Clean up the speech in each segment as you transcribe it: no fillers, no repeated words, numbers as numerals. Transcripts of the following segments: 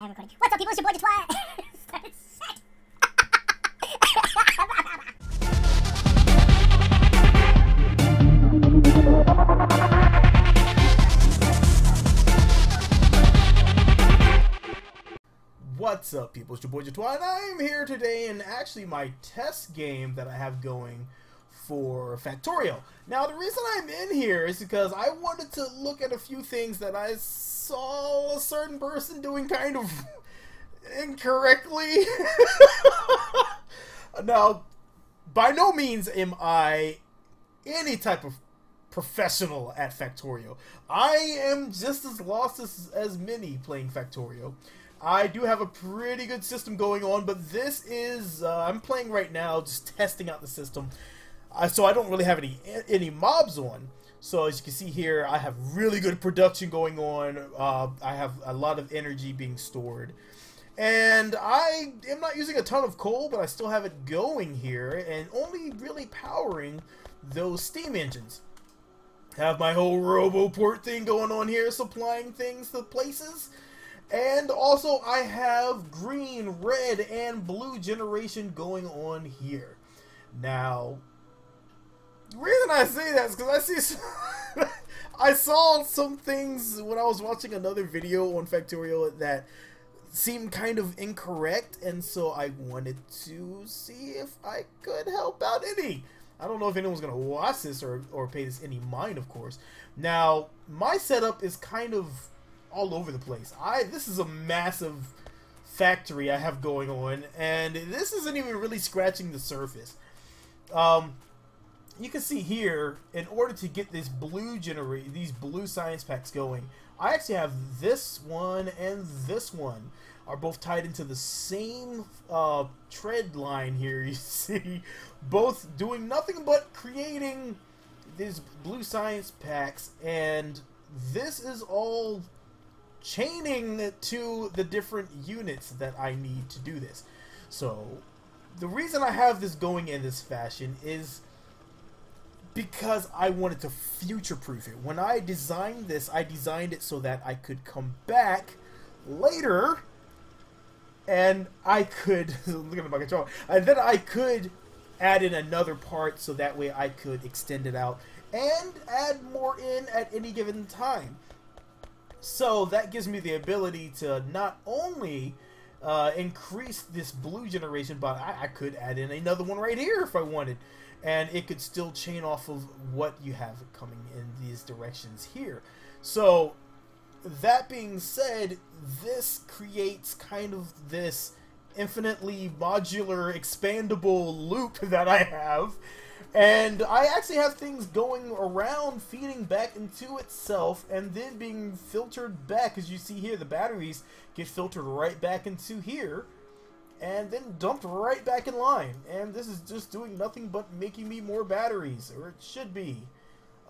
I'm recording. What's up, people? It's your boy, the Twat. What's up, people? It's your boy, Jatwa, and I'm here today in actually my test game that I have going for Factorio. Now, the reason I'm in here is because I wanted to look at a few things that I saw a certain person doing kind of incorrectly. Now, by no means am I any type of professional at Factorio. I am just as lost as many playing Factorio. I do have a pretty good system going on, but this is, I'm playing right now, just testing out the system. So I don't really have any mobs on. So as you can see here, I have really good production going on. I have a lot of energy being stored. And I am not using a ton of coal, but I still have it going here, and only really powering those steam engines. Have my whole RoboPort thing going on here, supplying things to places. And also I have green, red, and blue generation going on here. Now, the reason I say that is because I see I saw some things when I was watching another video on Factorio that seemed kind of incorrect, and so I wanted to see if I could help out any. I don't know if anyone's going to watch this or pay this any mind, of course. Now, my setup is kind of all over the place. This is a massive factory I have going on, and this isn't even really scratching the surface. You can see here, in order to get these blue science packs going, I actually have this one and this one are both tied into the same tread line here. You see, both doing nothing but creating these blue science packs, and this is all chaining to the different units that I need to do this. So the reason I have this going in this fashion is because I wanted to future-proof it. When I designed this, I designed it so that I could come back later and I could look at my controller, and then I could add in another part so that way I could extend it out and add more in at any given time. So that gives me the ability to not only increase this blue generation, but I could add in another one right here if I wanted. And it could still chain off of what you have coming in these directions here. So that being said, this creates kind of this infinitely modular, expandable loop that I have. And I actually have things going around, feeding back into itself, and then being filtered back. As you see here, the batteries get filtered right back into here, and then dumped right back in line. And this is just doing nothing but making me more batteries, or it should be.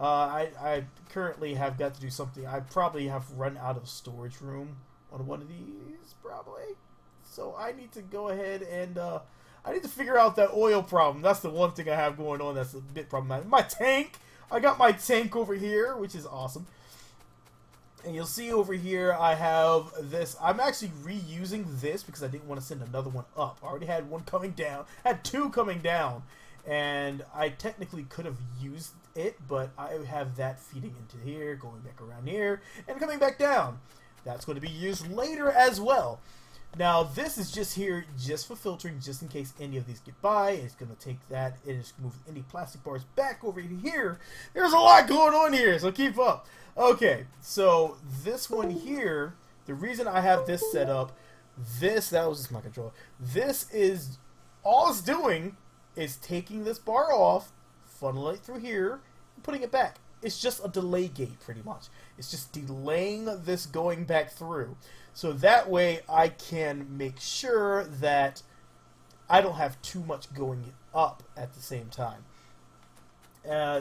I currently have got to do something. I probably have run out of storage room on one of these, probably. So I need to go ahead and I need to figure out that oil problem. That's the one thing I have going on that's a bit problematic. My tank! I got my tank over here, which is awesome. And you'll see over here I have this. I'm actually reusing this because I didn't want to send another one up. I already had one coming down. I had two coming down. And I technically could have used it, but I have that feeding into here, going back around here, and coming back down. That's going to be used later as well. Now, this is just here just for filtering, just in case any of these get by. It's going to take that and just move any plastic bars back over here. There's a lot going on here, so keep up. Okay, so this one here, the reason I have this set up, that was just my controller. This is, all it's doing is taking this bar off, funneling it through here, and putting it back. It's just a delay gate, pretty much. It's just delaying this going back through. So that way I can make sure that I don't have too much going up at the same time.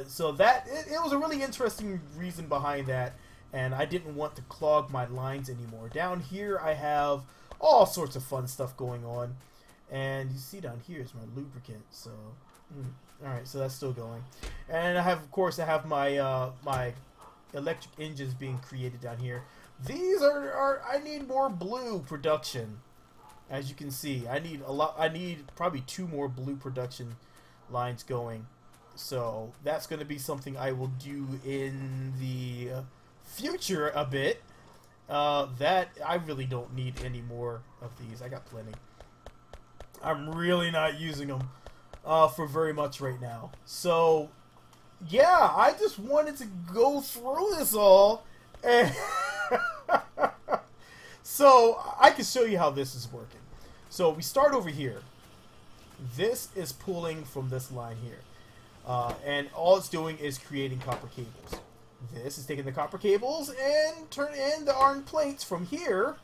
So that, it was a really interesting reason behind that, and I didn't want to clog my lines anymore. Down here I have all sorts of fun stuff going on. And you see down here is my lubricant, so alright, so that's still going. And I have, of course, I have my my electric engines being created down here. These are I need more blue production. As you can see, I need a lot. I need probably 2 more blue production lines going. So that's going to be something I will do in the future a bit. That I really don't need any more of these. I got plenty. I'm really not using them for very much right now. So yeah, I just wanted to go through this all, and so I can show you how this is working. So we start over here. This is pulling from this line here. And all it's doing is creating copper cables. This is taking the copper cables and turning in the iron plates from here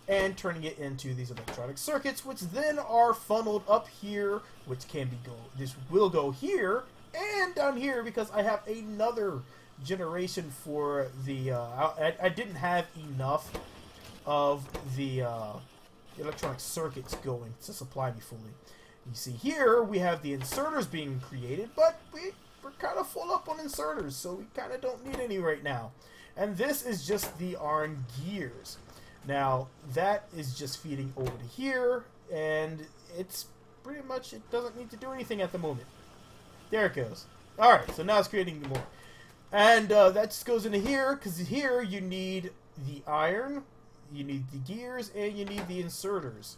and turning it into these electronic circuits, which then are funneled up here, which can be this will go here and down here, because I have another generation for the I didn't have enough of the electronic circuits going to supply me fully. You see here we have the inserters being created, but we're kind of full up on inserters, so we kind of don't need any right now. And this is just the iron gears. Now that is just feeding over to here, and it's pretty much, it doesn't need to do anything at the moment. There it goes. Alright, so now it's creating more. And that just goes into here, because here you need the iron, you need the gears, and you need the inserters.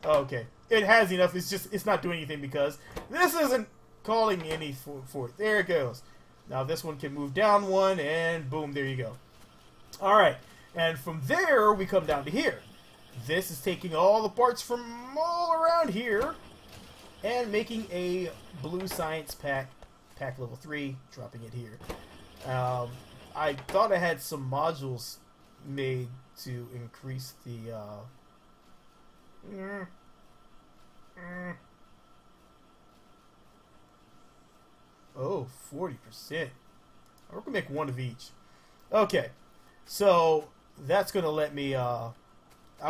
Okay, it has enough. It's just, it's not doing anything because this isn't calling any for it. There it goes. Now this one can move down one, and boom, there you go. Alright, and from there we come down to here. This is taking all the parts from all around here and making a blue science pack level 3, dropping it here. I thought I had some modules made to increase the oh, 40%. We're gonna make 1 of each. Okay, so that's gonna let me I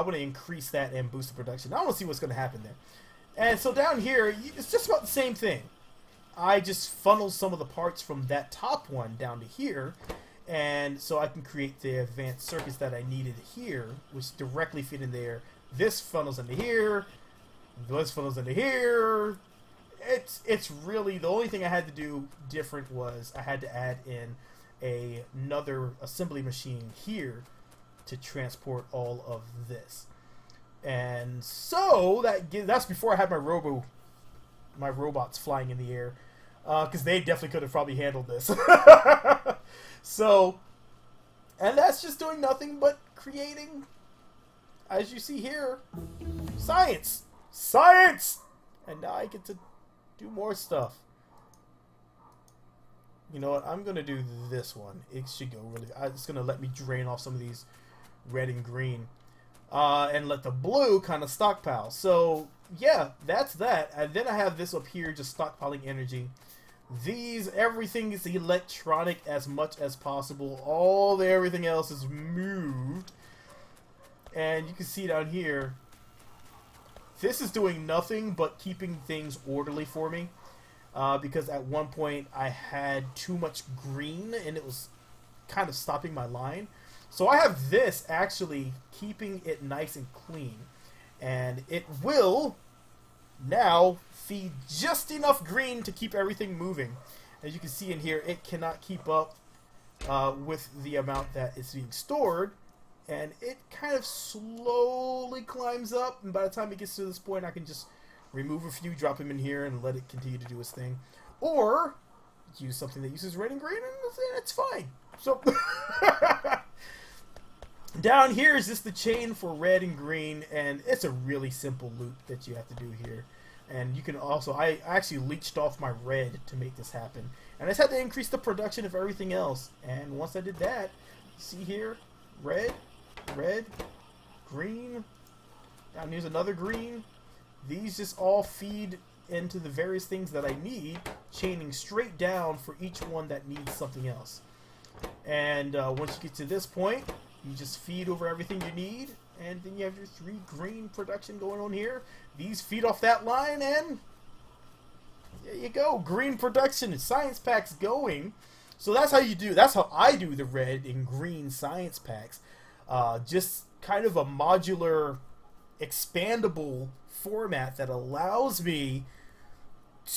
want to increase that and boost the production. I want to see what's gonna happen there. And so down here, it's just about the same thing. I just funnel some of the parts from that top one down to here, and so I can create the advanced circuits that I needed here, which directly fit in there. This funnels into here, this funnels into here. It's really, the only thing I had to do different was I had to add in another assembly machine here to transport all of this. And so that's before I had my robots flying in the air, because they definitely could have probably handled this. So, and that's just doing nothing but creating, as you see here, science! And now I get to do more stuff. You know what? I'm going to do this one. It should go really... It's going to let me drain off some of these red and green. And let the blue kind of stockpile. So, yeah, that's that. And then I have this up here just stockpiling energy. Everything is electronic as much as possible. Everything else is moved. And you can see down here, this is doing nothing but keeping things orderly for me. Because at one point I had too much green and it was kind of stopping my line. So I have this actually keeping it nice and clean. And it will now feed just enough green to keep everything moving. As you can see in here, it cannot keep up with the amount that is being stored. And it kind of slowly climbs up. And by the time it gets to this point, I can just remove a few, drop them in here, and let it continue to do its thing. Or use something that uses red and green, and it's fine. So down here is just the chain for red and green, and it's a really simple loop that you have to do here. And you can also, I actually leached off my red to make this happen. And I just had to increase the production of everything else. And once I did that, see here, red, green, down here's another green. These just all feed into the various things that I need, chaining straight down for each one that needs something else. And once you get to this point, you just feed over everything you need, and then you have your 3 green production going on here. These feed off that line, and there you go, green production. Science pack's going. So that's how you do. That's how I do the red and green science packs. Just kind of a modular, expandable format that allows me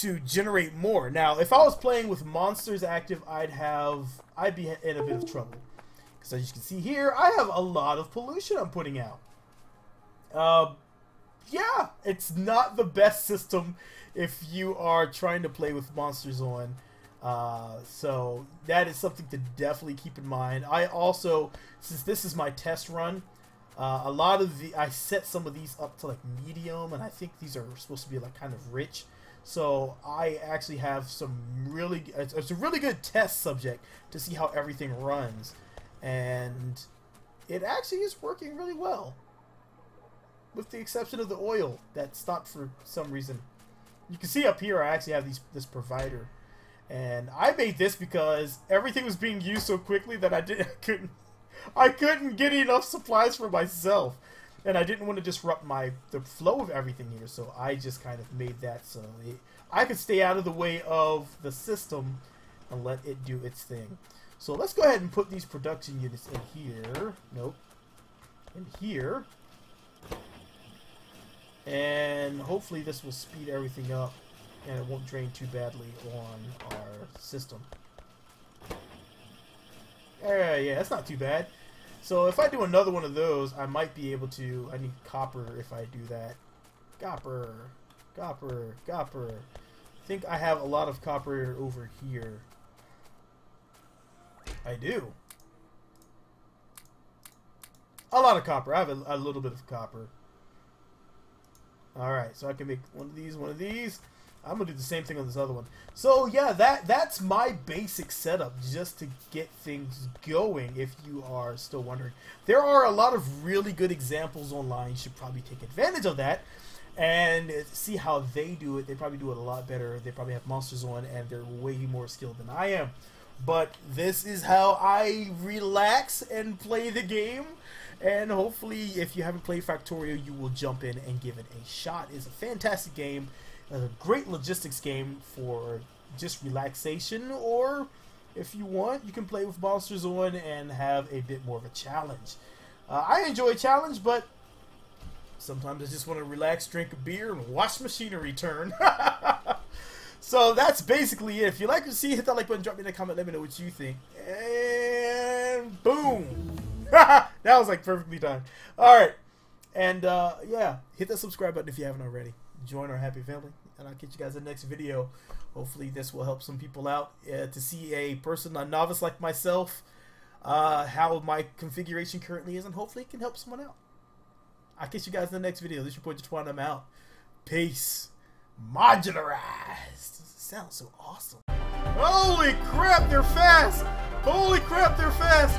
to generate more. Now, if I was playing with monsters active, I'd be in a bit of trouble. Because as you can see here, I have a lot of pollution I'm putting out. Yeah, it's not the best system if you are trying to play with monsters on. So that is something to definitely keep in mind. I also, since this is my test run, I set some of these up to like medium, and I think these are supposed to be like kind of rich. So I actually have some really, it's a really good test subject to see how everything runs, and it actually is working really well, with the exception of the oil that stopped for some reason. You can see up here I actually have this provider, and I made this because everything was being used so quickly that I couldn't get enough supplies for myself, and I didn't want to disrupt the flow of everything here, so I just kind of made that so I could stay out of the way of the system and let it do its thing. So let's go ahead and put these production units in here. Nope. In here. And hopefully this will speed everything up and it won't drain too badly on our system. Yeah, that's not too bad. So if I do another one of those, I might be able to... I need copper if I do that. Copper. I think I have a lot of copper over here. I do. A lot of copper. I have a little bit of copper. Alright, so I can make one of these. I'm going to do the same thing on this other one. So yeah, that's my basic setup just to get things going, if you are still wondering. There are a lot of really good examples online. You should probably take advantage of that and see how they do it. They probably do it a lot better. They probably have monsters on and they're way more skilled than I am. But this is how I relax and play the game. And hopefully, if you haven't played Factorio, you will jump in and give it a shot. It's a fantastic game. A great logistics game for just relaxation, or if you want, you can play with monsters on and have a bit more of a challenge. I enjoy a challenge, but sometimes I just want to relax, drink a beer, and watch machinery turn. So that's basically it. If you like what you see, hit that like button, drop me in a comment, let me know what you think. And boom! That was like perfectly timed. Alright. And yeah, hit that subscribe button if you haven't already. Join our happy family, and I'll catch you guys in the next video. Hopefully this will help some people out to see a novice like myself, how my configuration currently is, and hopefully it can help someone out. I'll catch you guys in the next video. This is your boy Twan. I'm out. Peace. Modularized. Sounds so awesome. Holy crap, they're fast! Holy crap, they're fast!